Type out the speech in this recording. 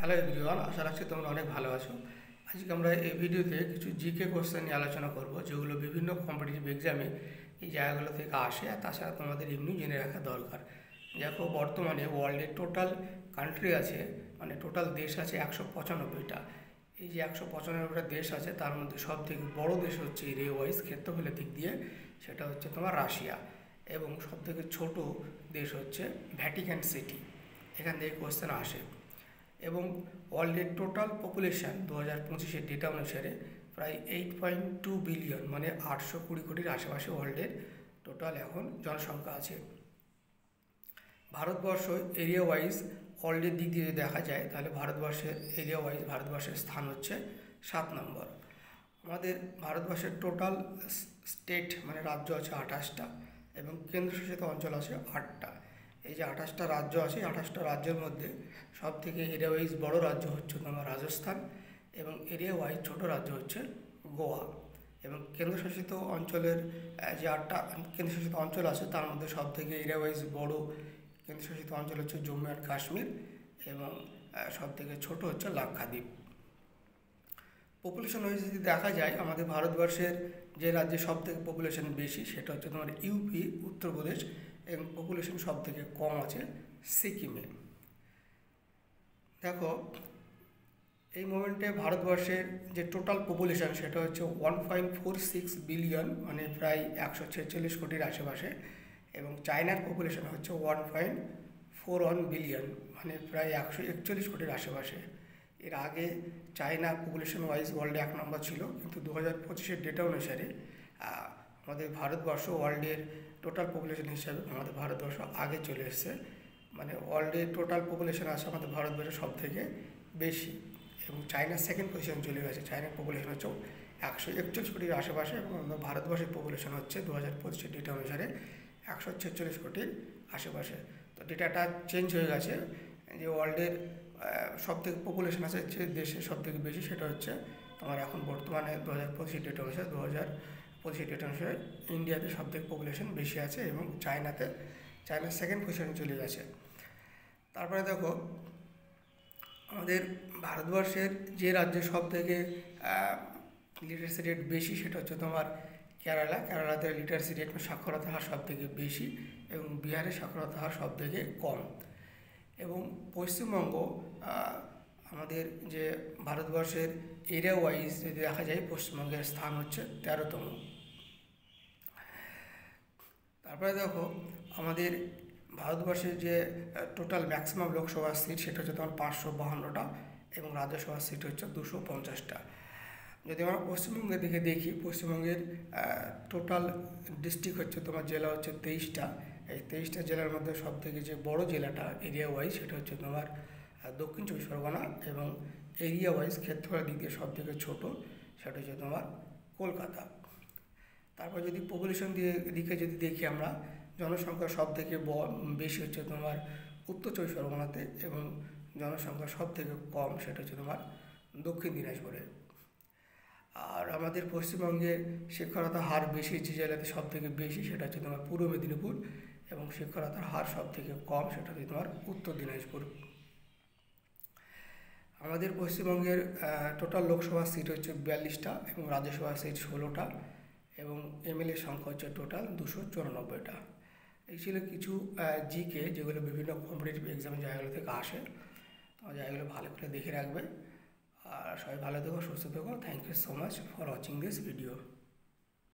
Hello everyone, আশা রাখছি তোমরা অনেক ভালো আছো। আজকে আমরা এই ভিডিওতে কিছু জিকে কোশ্চেন নিয়ে আলোচনা করব, যেগুলো বিভিন্ন কম্পিটিটিভ এক্সামে এই জায়গাগুলো থেকে আসে, আর তাছাড়া তোমাদের এমনি জেনে রাখা দরকার। দেখো, বর্তমানে ওয়ার্ল্ডের টোটাল কান্ট্রি আছে, মানে টোটাল দেশ আছে 195টা। এই যে 195টা দেশ আছে, তার মধ্যে সব থেকে বড়ো দেশ হচ্ছে এরিয়া ওয়াইজ ক্ষেত্রফলের দিক দিয়ে, সেটা হচ্ছে তোমার রাশিয়া। এবং সব থেকে ছোটো দেশ হচ্ছে ভ্যাটিকান সিটি। এখান থেকে কোশ্চেন আসে। এবং ওয়ার্ল্ডের টোটাল পপুলেশান 2025-এর ডেটা অনুসারে প্রায় 8.2 বিলিয়ন, মানে 820 কোটির আশেপাশে ওয়ার্ল্ডের টোটাল এখন জনসংখ্যা আছে। ভারতবর্ষ এরিয়া ওয়াইজ ওয়ার্ল্ডের দিক দিয়ে যদি দেখা যায়, তাহলে ভারতবর্ষের এরিয়া ওয়াইজ ভারতবর্ষের স্থান হচ্ছে 7 নম্বর। আমাদের ভারতবর্ষের টোটাল স্টেট মানে রাজ্য আছে 28টা, এবং কেন্দ্রশাসিত অঞ্চল আছে 8টা। এই যে 28টা রাজ্য আছে, 28টা রাজ্যের মধ্যে সব থেকে এরিয়া ওয়াইজ বড়ো রাজ্য হচ্ছে তোমার রাজস্থান, এবং এরিয়া ওয়াইজ ছোটো রাজ্য হচ্ছে গোয়া। এবং কেন্দ্রশাসিত অঞ্চলের যে 8টা কেন্দ্রশাসিত অঞ্চল আছে, তার মধ্যে সব থেকে এরিয়া ওয়াইজ বড়ো কেন্দ্রশাসিত অঞ্চল হচ্ছে জম্মু অ্যান্ড কাশ্মীর, এবং সব থেকে ছোটো হচ্ছে লাক্ষাদ্বীপ। পপুলেশন ওয়াইজ যদি দেখা যায়, আমাদের ভারতবর্ষের যে রাজ্যে সব থেকে পপুলেশন বেশি সেটা হচ্ছে তোমার ইউপি, উত্তরপ্রদেশ, এবং পপুলেশন সব থেকে কম আছে সিকিমে। দেখো, এই মোমেন্টে ভারতবর্ষের যে টোটাল পপুলেশন সেটা হচ্ছে 1.46 বিলিয়ন, মানে প্রায় 146 কোটির আশেপাশে। এবং চায়নার পপুলেশন হচ্ছে 1.41 বিলিয়ন, মানে প্রায় 141 কোটির আশেপাশে। এর আগে চায়না পপুলেশন ওয়াইজ ওয়ার্ল্ডে 1 নম্বর ছিল, কিন্তু 2025-এর ডেটা অনুসারে আমাদের ভারতবর্ষ ওয়ার্ল্ডের টোটাল পপুলেশন হিসাবে আমাদের ভারতবর্ষ আগে চলে এসেছে। মানে ওয়ার্ল্ডের টোটাল পপুলেশন আছে আমাদের ভারতবর্ষের সব থেকে বেশি, এবং চায়নার সেকেন্ড পজিশন চলে গেছে। চায়নার পপুলেশন হচ্ছে 141 কোটির আশেপাশে, এবং আমাদের ভারতবর্ষের পপুলেশন হচ্ছে 2025-এর ডেটা অনুসারে 146 কোটির আশেপাশে। তো ডেটাটা চেঞ্জ হয়ে গেছে, যে ওয়ার্ল্ডের সব থেকে পপুলেশন আছে যে দেশের সব থেকে বেশি, সেটা হচ্ছে তোমার এখন বর্তমানে 2025-এর ডেটা অনুসারে 2025-এর ডেটা অনুসারে ইন্ডিয়াতে সব থেকে পপুলেশন বেশি আছে, এবং চায়নার সেকেন্ড পজিশনে চলে গেছে। তারপরে দেখো, আমাদের ভারতবর্ষের যে রাজ্যে সব থেকে লিটারেসি রেট বেশি সেটা হচ্ছে তোমার কেরালাতে লিটারেসি রেট সাক্ষরতার হার সব থেকে বেশি, এবং বিহারের সাক্ষরতার হার সব থেকে কম। এবং পশ্চিমবঙ্গ আমাদের যে ভারতবর্ষের এরিয়া ওয়াইজ যদি দেখা যায়, পশ্চিমবঙ্গের স্থান হচ্ছে 13তম। তারপরে দেখো, আমাদের ভারতবর্ষের যে টোটাল ম্যাক্সিমাম লোকসভা সিট সেটা হচ্ছে তোমার 552টা, এবং রাজ্যসভা সিট হচ্ছে 250টা। যদি আমরা পশ্চিমবঙ্গের দিকে দেখি, পশ্চিমবঙ্গের টোটাল ডিস্ট্রিক্ট হচ্ছে তোমার জেলা হচ্ছে 23টা। এই 23টা জেলার মধ্যে সব থেকে যে বড় জেলাটা এরিয়া ওয়াইজ সেটা হচ্ছে তোমার দক্ষিণ চব্বিশ পরগনা, এবং এরিয়া ওয়াইজ ক্ষেত্রফলের দিক দিয়ে সব থেকে ছোটো সেটা হচ্ছে তোমার কলকাতা। তারপর যদি পপুলেশন দিকে যদি দেখি আমরা, জনসংখ্যা সব থেকে বেশি হচ্ছে তোমার উত্তর চব্বিশ পরগনাতে, এবং জনসংখ্যা সব থেকে কম সেটা হচ্ছে তোমার দক্ষিণ দিনাজপুরে। আর আমাদের পশ্চিমবঙ্গে সাক্ষরতার হার বেশি যে জেলাতে সব থেকে বেশি সেটা হচ্ছে তোমার পূর্ব মেদিনীপুর, এবং সাক্ষরতার হার সব থেকে কম সেটা হচ্ছে তোমার উত্তর দিনাজপুর। আমাদের পশ্চিমবঙ্গের টোটাল লোকসভা সিট হচ্ছে 42টা, এবং রাজ্যসভা সিট 16টা, এবং এমএলএ সংখ্যা হচ্ছে টোটাল 294টা। এই ছিল কিছু জিকে, যেগুলো বিভিন্ন কম্পিটিটিভ এক্সামের জায়গাগুলো থেকে আসে। তোমার জায়গাগুলো ভালো করে দেখে রাখবে। আর সবাই ভালো থেকো, সুস্থ থেকো। Thank you so much for watching this video.